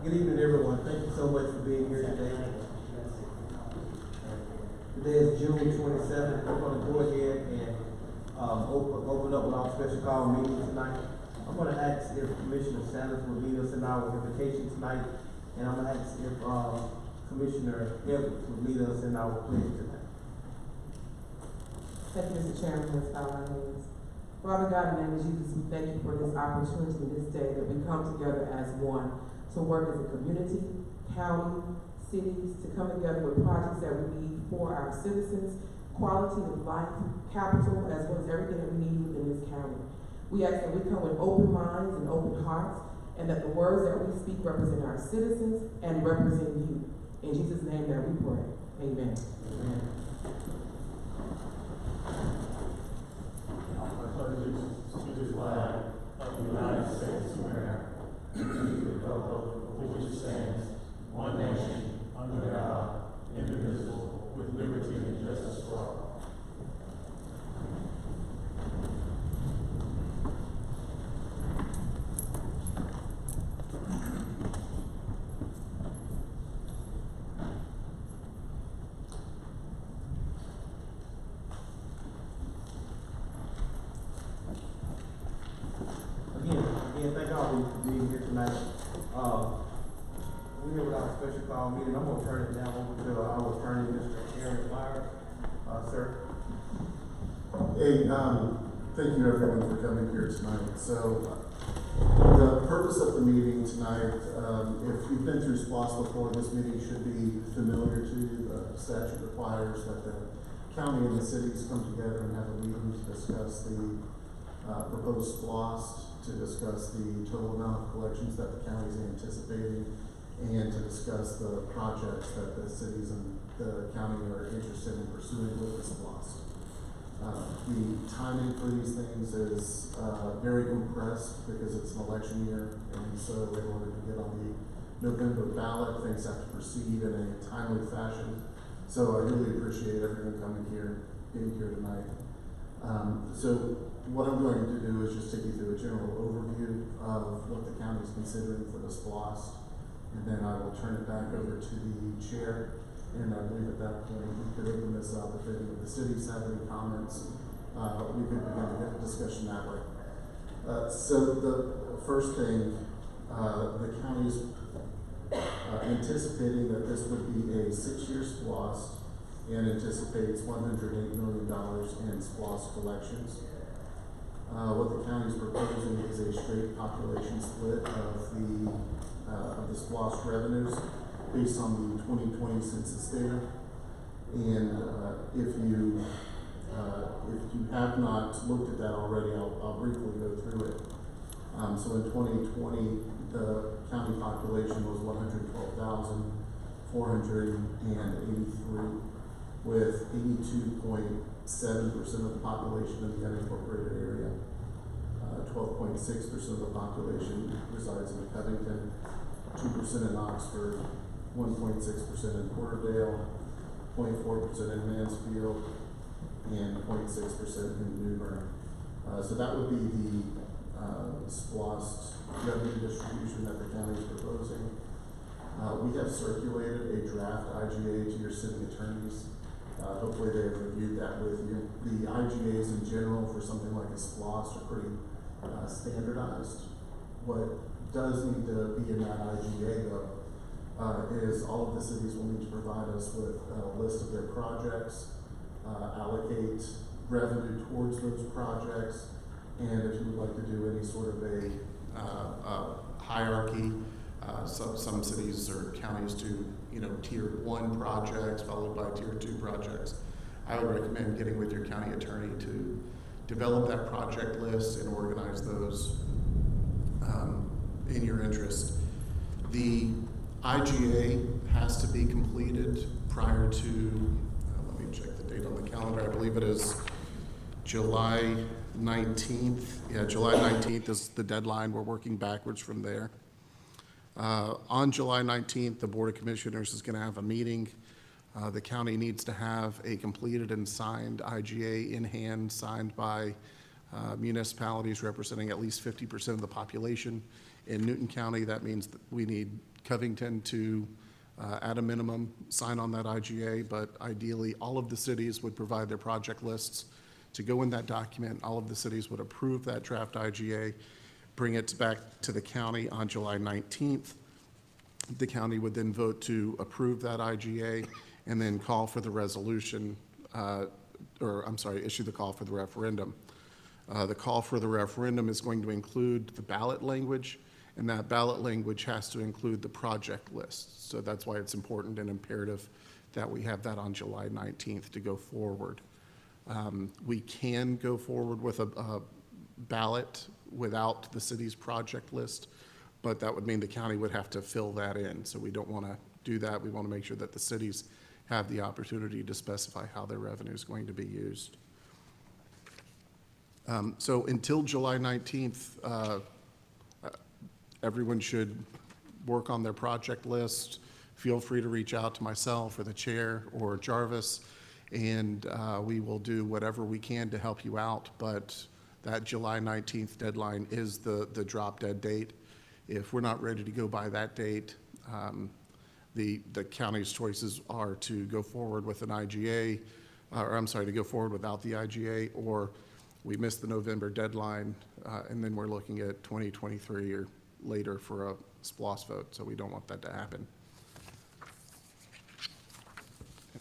Good evening, everyone. Thank you so much for being here today. Today is June 27th. We're going to go ahead and open up with our special call meeting tonight. I'm going to ask if Commissioner Sanders will lead us in our invocation tonight, and I'm going to ask if Commissioner Evans will lead us in our pledge tonight. Thank you, Mr. Chairman. Let's bow our heads. Father God, in the name of Jesus, we thank you for this opportunity this day that we come together as one to work as a community, county, cities, to come together with projects that we need for our citizens, quality of life, capital, as well as everything that we need within this county. We ask that we come with open minds and open hearts, and that the words that we speak represent our citizens and represent you. In Jesus' name that we pray. Amen. Amen. Allegiance to the flag of the United States of America, and to the republic for which it stands, one nation, under God, indivisible, with liberty and justice for all. Again, thank all for being here tonight. We're here with our special call meeting. I'm going to turn it down over to our attorney, Mr. Aaron Myers. Sir. Hey, thank you everyone for coming here tonight. So, the purpose of the meeting tonight, if you've been through SPLOST before, this meeting should be familiar to you. The statute requires that the county and the cities come together and have a meeting to discuss the proposed SPLOST, to discuss the total amount of collections that the county is anticipating, and to discuss the projects that the cities and the county are interested in pursuing with the SPLOST. The timing for these things is very compressed because it's an election year, and so in order to get on the November ballot, things have to proceed in a timely fashion. So I really appreciate everyone being here tonight. So what I'm going to do is just take you through a general overview of what the county is considering for the SPLOST, and then I will turn it back over to the chair. And I believe at that point we could open this up. If any of the cities have any comments, we could begin to get the discussion that way. So the first thing, the county is anticipating that this would be a 6-year SPLOST and anticipates $108 million in SPLOST collections. What the county is proposing is a straight population split of the SPLOST revenues based on the 2020 census data. And if you have not looked at that already, I'll briefly go through it. So in 2020, the county population was 112,483, with 82.7% of the population in the unincorporated area. 12.6% of the population resides in Covington, 2% in Oxford, 1.6% in Porterdale, 0.4% in Mansfield, and 0.6% in New Bern. So that would be the SPLOST revenue distribution that the county is proposing. We have circulated a draft IGA to your city attorneys. Hopefully they have reviewed that with you. The IGAs in general for something like a SPLOST are pretty standardized. What does need to be in that IGA though is all of the cities will need to provide us with a list of their projects, allocate revenue towards those projects, and if you would like to do any sort of a hierarchy, some cities or counties do, tier 1 projects followed by tier 2 projects. I would recommend getting with your county attorney to develop that project list and organize those in your interest. The IGA has to be completed prior to, let me check the date on the calendar, I believe it is July 19th. Yeah, July 19th is the deadline. We're working backwards from there. On July 19th, the Board of Commissioners is going to have a meeting. The county needs to have a completed and signed IGA in hand, signed by municipalities representing at least 50% of the population. In Newton County, that means that we need Covington to, at a minimum, sign on that IGA, but ideally, all of the cities would provide their project lists to go in that document. All of the cities would approve that draft IGA, bring it back to the county on July 19th. The county would then vote to approve that IGA and then call for the resolution, issue the call for the referendum. The call for the referendum is going to include the ballot language, and that ballot language has to include the project list. So that's why it's important and imperative that we have that on July 19th to go forward. We can go forward with a ballot without the city's project list, but that would mean the county would have to fill that in. So we don't want to do that. We want to make sure that the cities have the opportunity to specify how their revenue is going to be used. So until July 19th, everyone should work on their project list. Feel free to reach out to myself or the chair or Jarvis, and we will do whatever we can to help you out. But that July 19th deadline is the drop dead date. If we're not ready to go by that date, the county's choices are to go forward with an IGA, to go forward without the IGA, or we missed the November deadline, and then we're looking at 2023 or later for a SPLOST vote, so we don't want that to happen.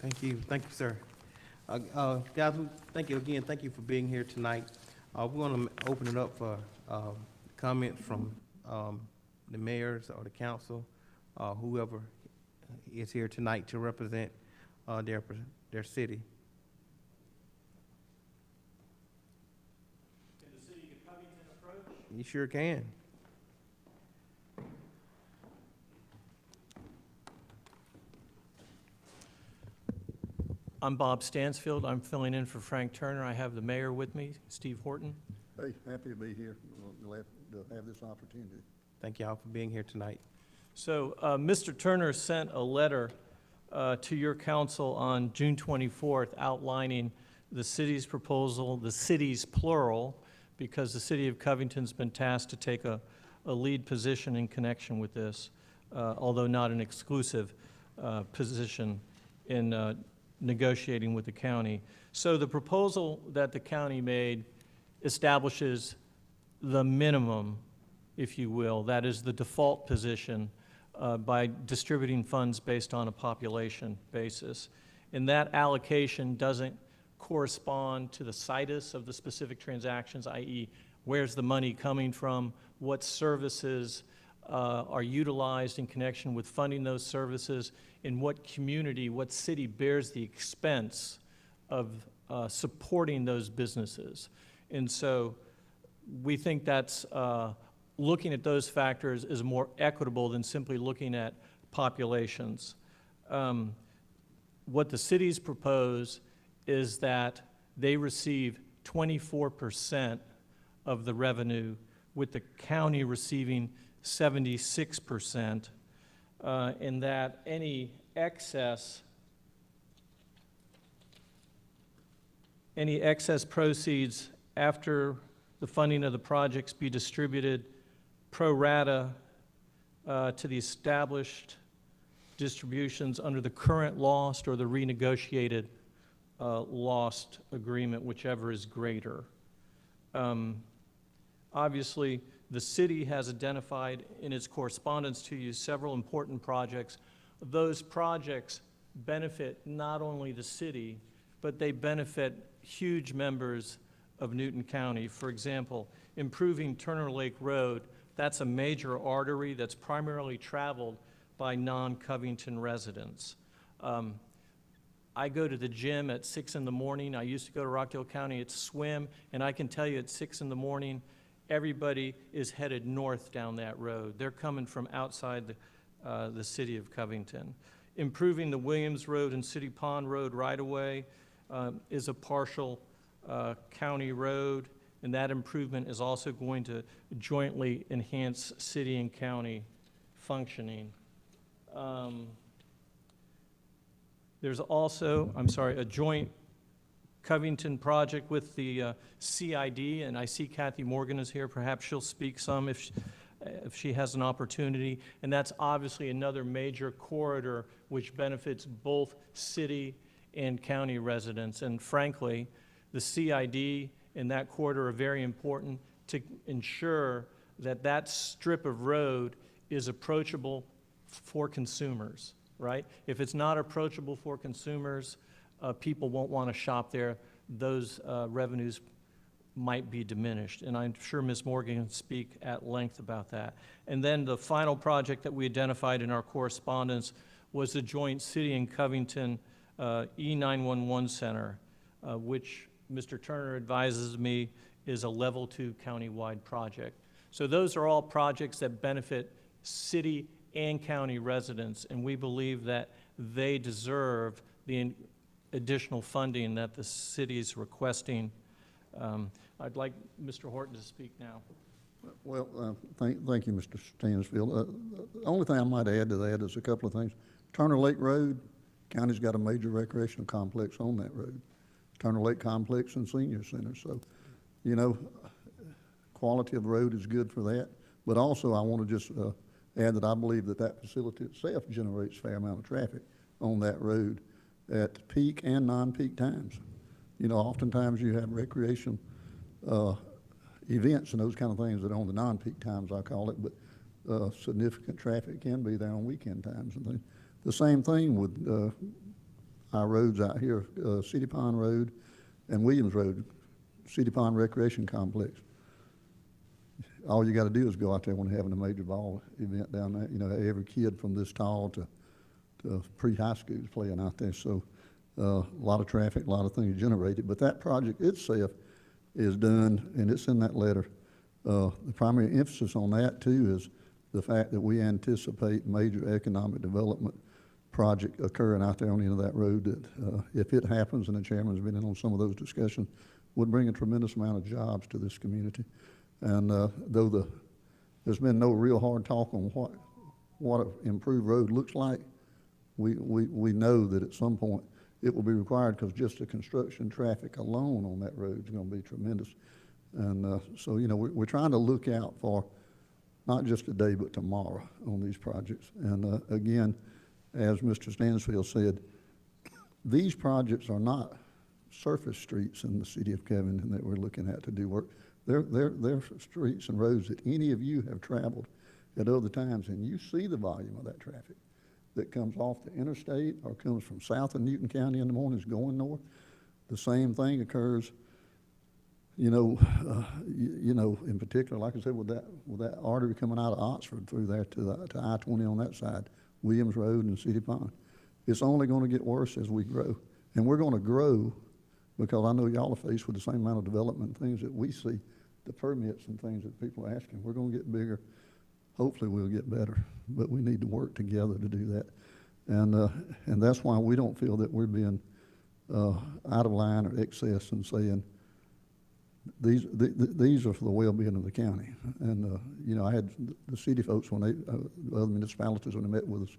Thank you, sir. Guys, thank you again. Thank you for being here tonight. We're going to open it up for comments from the mayors or the council, whoever is here tonight to represent their city. Can the city of Covington approach? You sure can. I'm Bob Stansfield. I'm filling in for Frank Turner. I have the mayor with me, Steve Horton. Hey, happy to be here. Glad to have this opportunity. Thank y'all for being here tonight. So Mr. Turner sent a letter to your council on June 24th outlining the city's proposal, the city's plural, because the city of Covington's been tasked to take a lead position in connection with this, although not an exclusive position in negotiating with the county. So the proposal that the county made establishes the minimum, if you will, that is the default position by distributing funds based on a population basis. And that allocation doesn't correspond to the situs of the specific transactions, i.e. where's the money coming from, what services are utilized in connection with funding those services, in what community, what city bears the expense of supporting those businesses. And so we think that's looking at those factors is more equitable than simply looking at populations. What the cities propose is that they receive 24% of the revenue, with the county receiving 76%, and that any excess proceeds after the funding of the projects be distributed pro rata to the established distributions under the current lost or the renegotiated lost agreement, whichever is greater. Obviously, the city has identified in its correspondence to you several important projects. Those projects benefit not only the city, but they benefit huge members of Newton County. For example, improving Turner Lake Road, that's a major artery that's primarily traveled by non-Covington residents. I go to the gym at 6 in the morning. I used to go to Rockdale County at swim, and I can tell you at 6 in the morning, everybody is headed north down that road. They're coming from outside the city of Covington. Improving the Williams Road and City Pond Road right-of-way is a partial county road, and that improvement is also going to jointly enhance city and county functioning. There's also, a joint Covington project with the CID, and I see Kathy Morgan is here. Perhaps she'll speak some if she has an opportunity. And that's obviously another major corridor which benefits both city and county residents. And frankly, the CID in that corridor are very important to ensure that that strip of road is approachable for consumers, right? If it's not approachable for consumers, people won't want to shop there. Those revenues might be diminished, and I'm sure Ms. Morgan can speak at length about that. And then the final project that we identified in our correspondence was the joint City and Covington E911 Center, which Mr. Turner advises me is a level 2 countywide project. So those are all projects that benefit city and county residents, and we believe that they deserve the additional funding that the city is requesting. I'd like Mr. Horton to speak now. Well, thank you, Mr. Stansfield. The only thing I might add to that is a couple of things. Turner Lake Road, county's got a major recreational complex on that road. Turner Lake Complex and Senior Center. So, you know, quality of the road is good for that. But also, I want to just add that I believe that that facility itself generates a fair amount of traffic on that road at peak and non-peak times. You know, oftentimes you have recreation events and those kind of things that are on the non-peak times, I call it, but significant traffic can be there on weekend times and things. The same thing with our roads out here, City Pond Road and Williams Road, City Pond Recreation Complex. All you got to do is go out there when they're having a major ball event down there. You know, every kid from this tall to pre-high school is playing out there. So a lot of traffic, a lot of things generated. But that project itself is done, and it's in that letter. The primary emphasis on that, too, is the fact that we anticipate major economic development project occurring out there on the end of that road that, if it happens, and the chairman's been in on some of those discussions, would bring a tremendous amount of jobs to this community. And though there's been no real hard talk on what an improved road looks like, we know that at some point it will be required, because just the construction traffic alone on that road is going to be tremendous. And so, you know, we're trying to look out for not just today, but tomorrow on these projects. And again, as Mr. Stansfield said, these projects are not surface streets in the city of Covington that we're looking at to do work. They're streets and roads that any of you have traveled at other times, and you see the volume of that traffic that comes off the interstate or comes from south of Newton County in the mornings going north. The same thing occurs, you know, in particular, like I said, with that artery coming out of Oxford through there to I-20 on that side, Williams Road and City Pond. It's only going to get worse as we grow. And we're going to grow because I know y'all are faced with the same amount of development and things that we see, the permits and things that people are asking. We're going to get bigger. Hopefully we'll get better, but we need to work together to do that. And that's why we don't feel that we're being out of line or excess in saying these are for the well-being of the county. And, you know, I had the city folks when they, other municipalities when they met with us,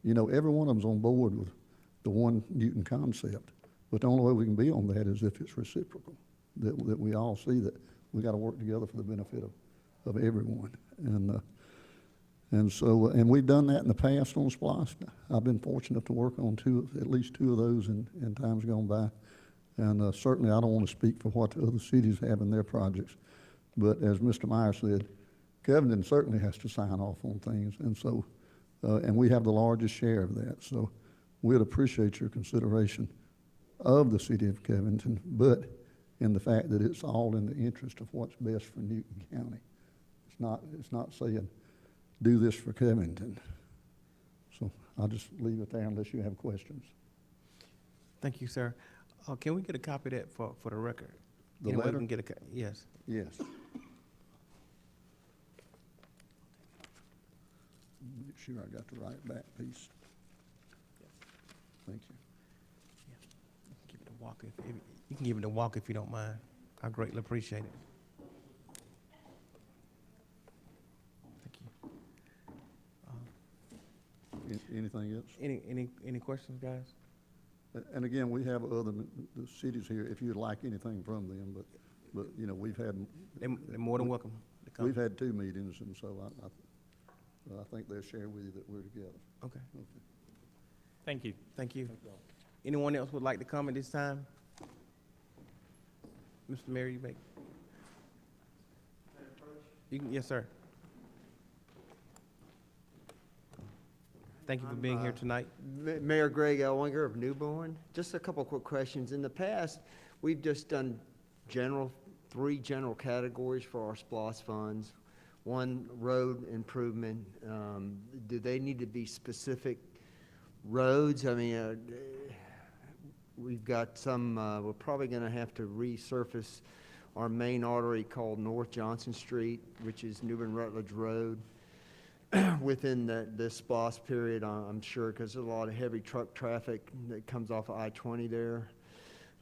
you know, every one of them's on board with the one Newton concept. But the only way we can be on that is if it's reciprocal, that we all see that we got to work together for the benefit of everyone. And so we've done that in the past on SPLOST. I've been fortunate to work on at least two of those in times gone by. And certainly I don't want to speak for what the other cities have in their projects. But as Mr. Meyer said, Covington certainly has to sign off on things. And so, and we have the largest share of that. So we'd appreciate your consideration of the city of Covington, but in the fact that it's all in the interest of what's best for Newton County. It's not saying, do this for Covington. So I'll just leave it there unless you have questions. Thank you, sir. Can we get a copy of that for the record? The Anybody letter? can get a yes. Yes. Make sure I got the right back piece. Thank you. Give it a walk if you can give it a walk if you don't mind. I greatly appreciate it. Thank you. Anything else? Any questions, guys? And again, we have the cities here, if you'd like anything from them, but you know, we've had. They're more than welcome to come? We've had 2 meetings, and so I think they'll share with you that we're together. Okay, Thank you. thank you. Anyone else would like to come at this time? Mr. Mayor, you may. You can, yes, sir. Thank you for being here tonight. Mayor Greg Elwinger of Newborn. Just a couple quick questions. In the past, we've just done 3 general categories for our SPLOST funds. One, road improvement. Do they need to be specific roads? I mean, we've got some, we're probably gonna have to resurface our main artery called North Johnson Street, which is New Bern Rutledge Road. Within the SPLOST period, I'm sure, because there's a lot of heavy truck traffic that comes off of I-20 there.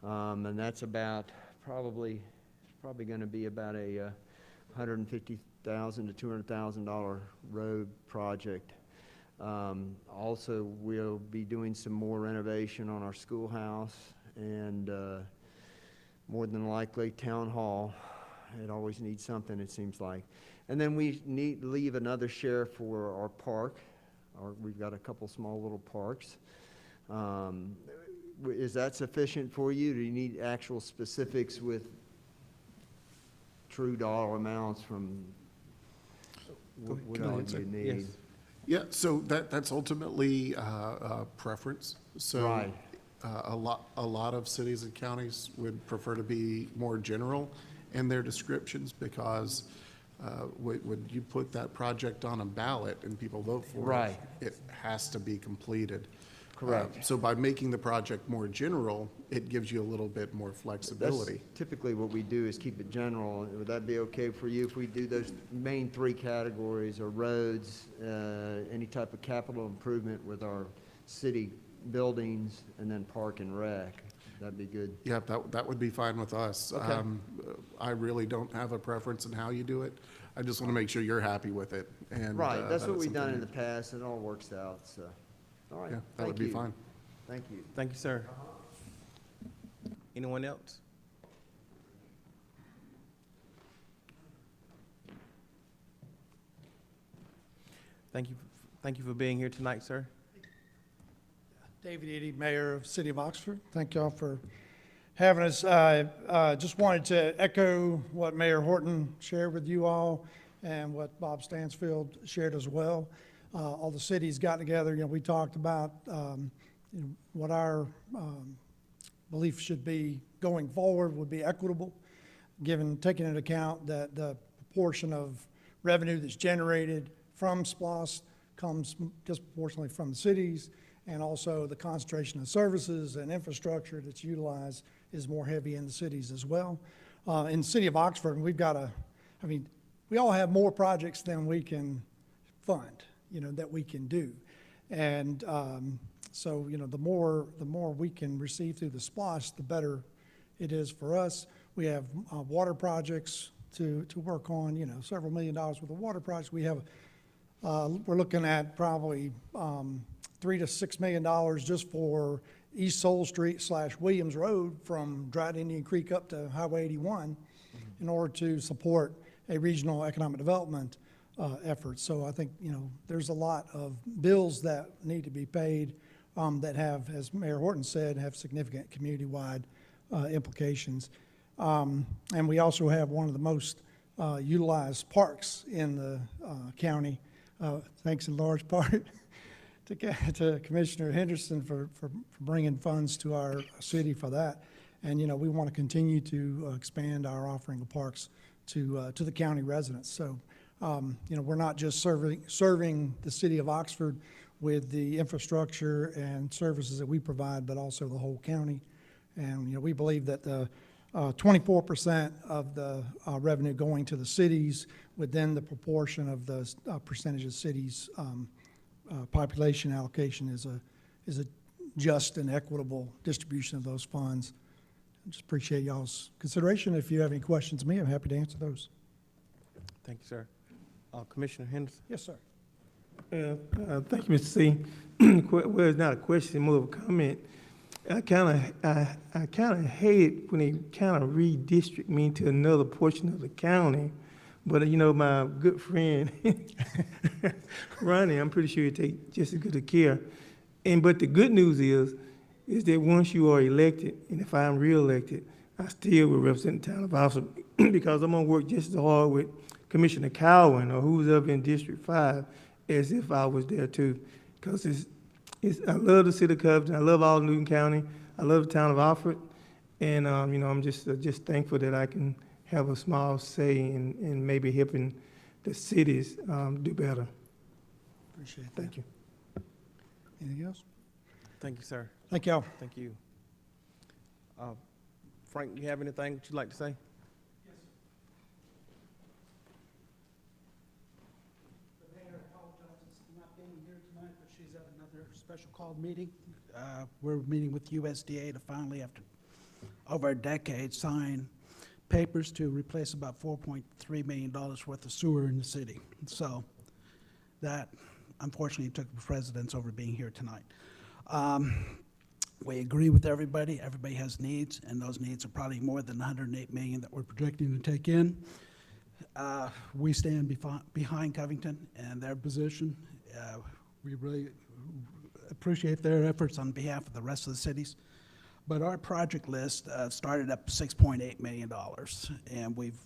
And that's about probably going to be about a $150,000 to $200,000 road project. Also, we'll be doing some more renovation on our schoolhouse and more than likely town hall. It always needs something, it seems like. And then we leave another share for our park. We've got a couple small little parks. Is that sufficient for you? Do you need actual specifics with true dollar amounts from what all you need? Yes. Yeah, so that's ultimately a preference. So Right. a lot of cities and counties would prefer to be more general in their descriptions because when you put that project on a ballot and people vote for Right. it, it has to be completed. Correct. So by making the project more general, it gives you a little bit more flexibility. That's typically what we do is keep it general. Would that be okay for you if we do those main 3 categories, or roads, any type of capital improvement with our city buildings, and then park and rec? That'd be good. Yeah, that would be fine with us. Okay. I really don't have a preference in how you do it. I just want to make sure you're happy with it. And Right, that's that what it's we've done in something the past, and it all works out, so. All right, Yeah, that would thank be you. fine. Thank you. Thank you, sir. Anyone else? Thank you for being here tonight, sir. David Eady, Mayor of City of Oxford. Thank y'all for having us. I just wanted to echo what Mayor Horton shared with you all and what Bob Stansfield shared as well. All the cities got together, we talked about what our belief should be going forward would be equitable, taking into account that the proportion of revenue that's generated from SPLOST comes disproportionately from the cities, and also the concentration of services and infrastructure that's utilized is more heavy in the cities as well. In the city of Oxford, we've got we all have more projects than we can fund, that we can do. And so, the more we can receive through the SPLOST, the better it is for us. We have water projects to work on, several $1 million worth of water projects. We have, we're looking at probably $3 to $6 million just for East Soul Street / Williams Road from Dryden Indian Creek up to Highway 81 in order to support a regional economic development effort. So I think, there's a lot of bills that need to be paid that have, as Mayor Horton said, have significant community-wide implications. And we also have one of the most utilized parks in the county, thanks in large part to Commissioner Henderson for bringing funds to our city for that. And, we want to continue to expand our offering of parks to the county residents. So, we're not just serving the city of Oxford with the infrastructure and services that we provide, but also the whole county. And, we believe that the 24% of the revenue going to the cities within the proportion of the percentage of cities' population allocation is a just and equitable distribution of those funds. I just appreciate y'all's consideration. If you have any questions of me, I'm happy to answer those. Thank you, sir. Commissioner Henderson? Yes, sir. Thank you, Mr. C. Well, it's not a question, more of a comment. I kind of hate when they kind of redistrict me to another portion of the county But, you know, my good friend, Ronnie, I'm pretty sure he'll take just as good of care. But the good news is that once you are elected, and if I'm reelected, I still will represent the town of Oxford because I'm gonna work just as hard with Commissioner Cowan or who's up in District 5 as if I was there too. Because I love the city of Covington, I love all Newton County, I love the town of Oxford, and, you know, I'm just thankful that I can have a small say in maybe helping the cities do better. Appreciate that. Thank you. Anything else? Thank you, sir. Thank y'all. Thank you. Frank, you have anything that you'd like to say? The mayor apologizes for not being here tonight, but she's at another special called meeting. We're meeting with USDA to finally, after over a decade, sign papers to replace about $4.3 million worth of sewer in the city. So that unfortunately took precedence over being here tonight. We agree with everybody. Everybody has needs, and those needs are probably more than $108 million that we're projecting to take in. We stand behind Covington and their position. We really appreciate their efforts on behalf of the rest of the cities. But our project list started up $6.8 million, and we've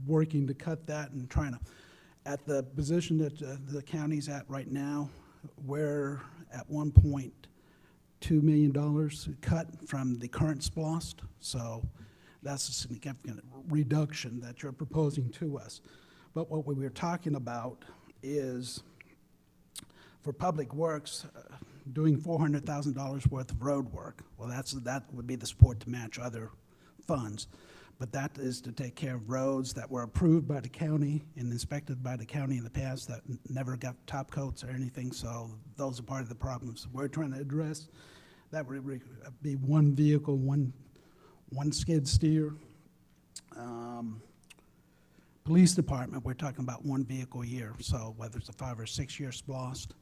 working to cut that and trying to, at the position that the county's at right now, we're at $1.2 million cut from the current SPLOST. So that's a significant reduction that you're proposing to us. But what we were talking about is for public works, doing $400,000 worth of road work. Well, that would be the support to match other funds. But that is to take care of roads that were approved by the county and inspected by the county in the past that never got top coats or anything. So those are part of the problems we're trying to address. That would be one vehicle, one skid steer. Police department, we're talking about one vehicle a year. So whether it's a 5 or 6 year SPLOST.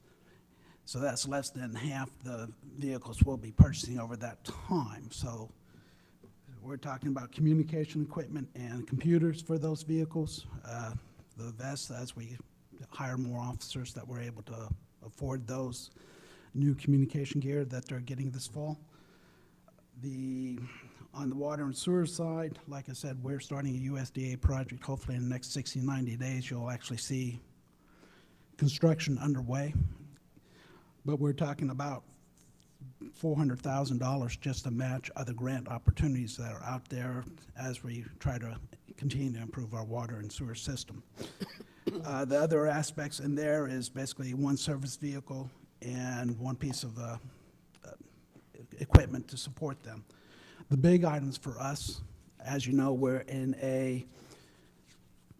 So that's less than half the vehicles we'll be purchasing over that time. So we're talking about communication equipment and computers for those vehicles. The vests, as we hire more officers, that we're able to afford those new communication gear that they're getting this fall. On the water and sewer side, like I said, we're starting a USDA project. Hopefully in the next 60, 90 days, you'll actually see construction underway. But we're talking about $400,000 just to match other grant opportunities that are out there as we try to continue to improve our water and sewer system. The other aspects in there is basically one service vehicle and one piece of equipment to support them. The big items for us, as you know, we're in a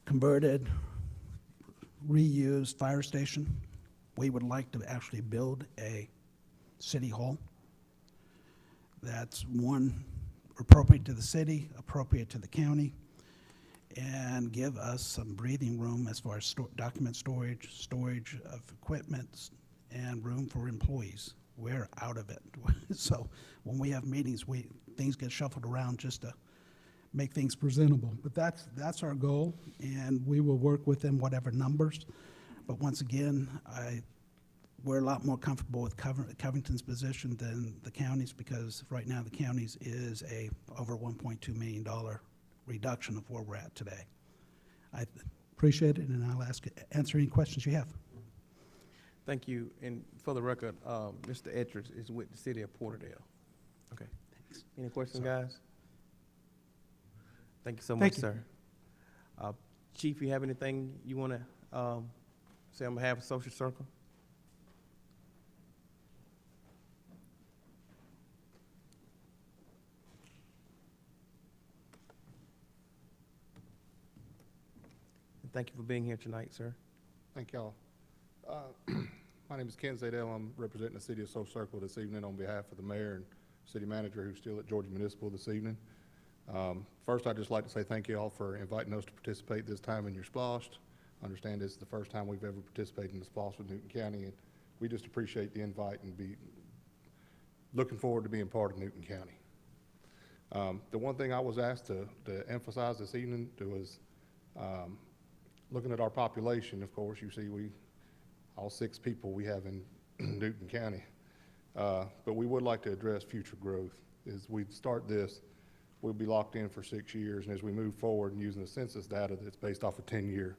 converted, reused fire station. We would like to actually build a city hall that's one, appropriate to the city, appropriate to the county, and give us some breathing room as far as document storage of equipment, and room for employees. We're out of it. So when we have meetings, things get shuffled around just to make things presentable. But that's our goal, and we will work within whatever numbers. But once again, we're a lot more comfortable with Covington's position than the county's, because right now the county's is a over $1.2 million reduction of where we're at today. I appreciate it, and I'll answer any questions you have. Thank you. And for the record, Mr. Etridge is with the city of Porterdale. Okay. Thanks. Any questions, guys? Thank you so much, Thank you. sir. Chief, you have anything you want to say on behalf of Social Circle? And thank you for being here tonight, sir. Thank y'all. My name is Ken Zadell. I'm representing the city of Social Circle this evening on behalf of the mayor and city manager who's still at Georgia Municipal this evening. First, I'd just like to say thank you all for inviting us to participate this time in your SPLOST. I understand this is the first time we've ever participated in the SPLOST with Newton County, and we just appreciate the invite and be looking forward to being part of Newton County. The one thing I was asked to emphasize this evening was looking at our population, of course, you see all 6 people we have in Newton County. But we would like to address future growth. As we start this, we'll be locked in for 6 years, and as we move forward and using the census data that's based off a 10-year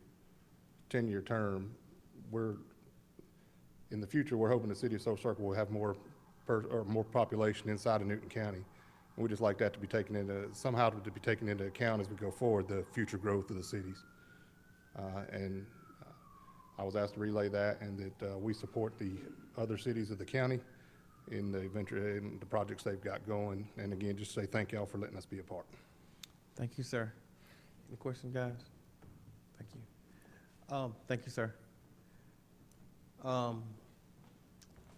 term, in the future, we're hoping the city of Soul Circle will have more population inside of Newton County. And we'd just like that to be taken into account as we go forward, the future growth of the cities. I was asked to relay that, and that we support the other cities of the county in the projects they've got going. And again, just say thank y'all for letting us be a part. Thank you, sir. Any questions, guys? Thank you. Thank you, sir.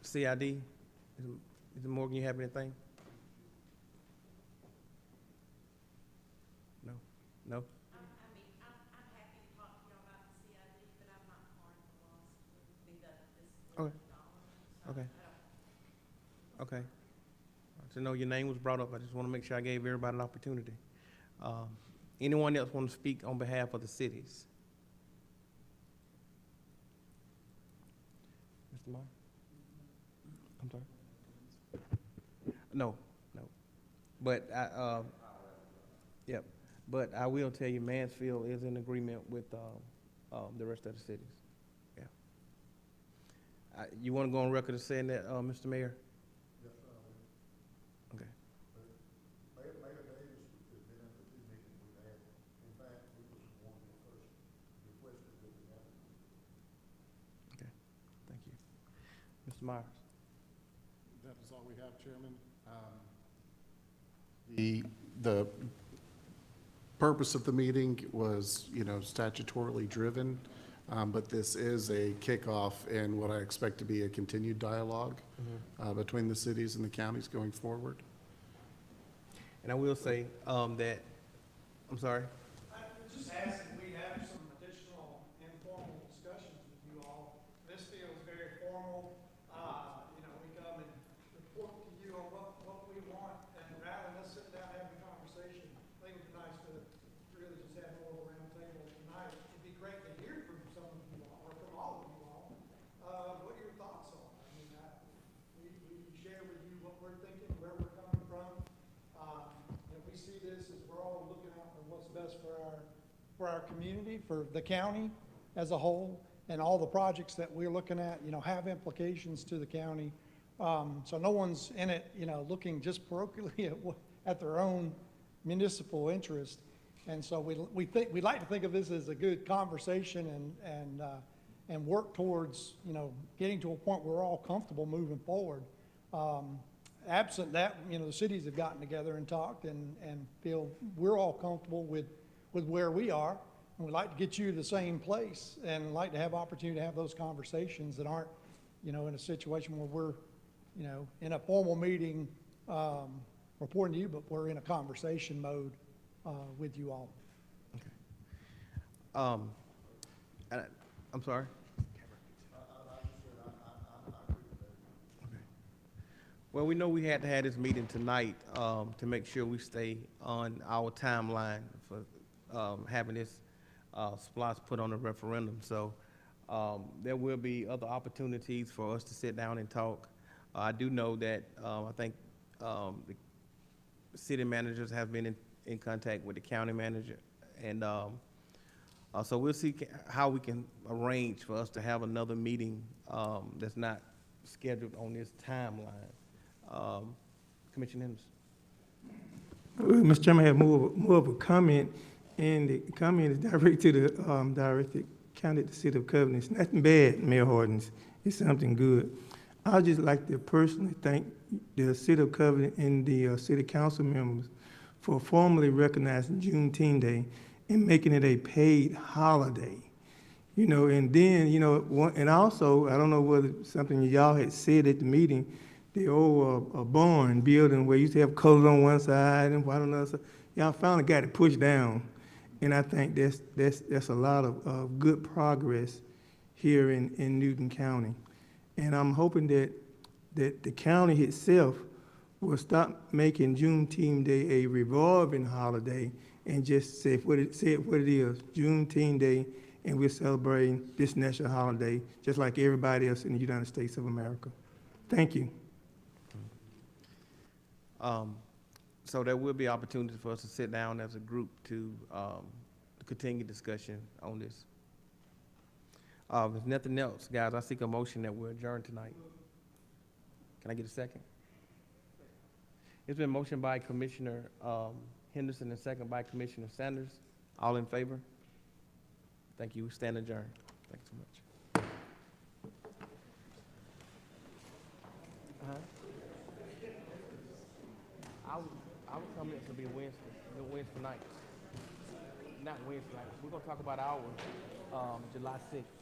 CID, is Morgan, you have anything? No? No? I'm happy to talk to y'all about the CID, but I'm not part of the loss with this. Okay. Okay. Okay. To know your name was brought up, I just want to make sure I gave everybody an opportunity. Anyone else want to speak on behalf of the cities? Mr. Marr? I'm sorry? No. But yep. But I will tell you, Mansfield is in agreement with the rest of the cities. Yeah. You want to go on record as saying that, Mr. Mayor? Yes, Okay. Mayor Davis has been at the 2 meetings we've had. In fact, he was one of the first requested that we have. Okay. Thank you. Mr. Myers? That is all we have, Chairman. The purpose of the meeting was, statutorily driven, but this is a kickoff in what I expect to be a continued dialogue between the cities and the counties going forward. And I will say that, I'm sorry? I was just asking, we have some additional informal discussions with you all. This feels very formal. We come and report to you on what we want, and rather than us sit down and have a conversation, I think it would be nice to really just have more of a round table tonight. It'd be great to hear from some of you all, or from all of you all, what your thoughts are. I mean, we share with you what we're thinking, where we're coming from. We see this as we're all looking out for what's best for our community, for the county as a whole, and all the projects that we're looking at, have implications to the county. So no one's in it, looking just parochially at their own municipal interest. And so we like to think of this as a good conversation and work towards, getting to a point where we're all comfortable moving forward. Absent that, the cities have gotten together and talked and feel we're all comfortable with where we are. And we'd like to get you to the same place and like to have opportunity to have those conversations that aren't, in a situation where we're, in a formal meeting, reporting to you, but we're in a conversation mode with you all. Okay. I'm sorry? Well, we know we had to have this meeting tonight to make sure we stay on our timeline for having this SPLOST put on a referendum. So there will be other opportunities for us to sit down and talk. I do know that I think the city managers have been in contact with the county manager, and so we'll see how we can arrange for us to have another meeting that's not scheduled on this timeline. Commissioner Henderson. Well, Mr. Chairman, I have more of a comment, and the comment is directed to the directed county at the city of Covington. It's nothing bad, Mayor Hardens. It's something good. I'd just like to personally thank the city of Covington and the city council members for formally recognizing Juneteenth Day and making it a paid holiday. And then, and also, I don't know whether something y'all had said at the meeting, the old barn building where you used to have colors on one side and white on the other side, y'all finally got it pushed down. And I think that's a lot of good progress here in Newton County. And I'm hoping that the county itself will stop making Juneteenth Day a revolving holiday and just say what it is, Juneteenth Day, and we're celebrating this national holiday just like everybody else in the United States of America. Thank you. So there will be opportunity for us to sit down as a group to continue discussion on this. If there's nothing else, guys, I seek a motion that we're adjourned tonight. Can I get a second? It's been motioned by Commissioner Henderson and second by Commissioner Sanders. All in favor? Thank you. Stand adjourned. Thanks so much. I was coming to be Wednesday night. Not Wednesday night. We're gonna talk about our July 6th.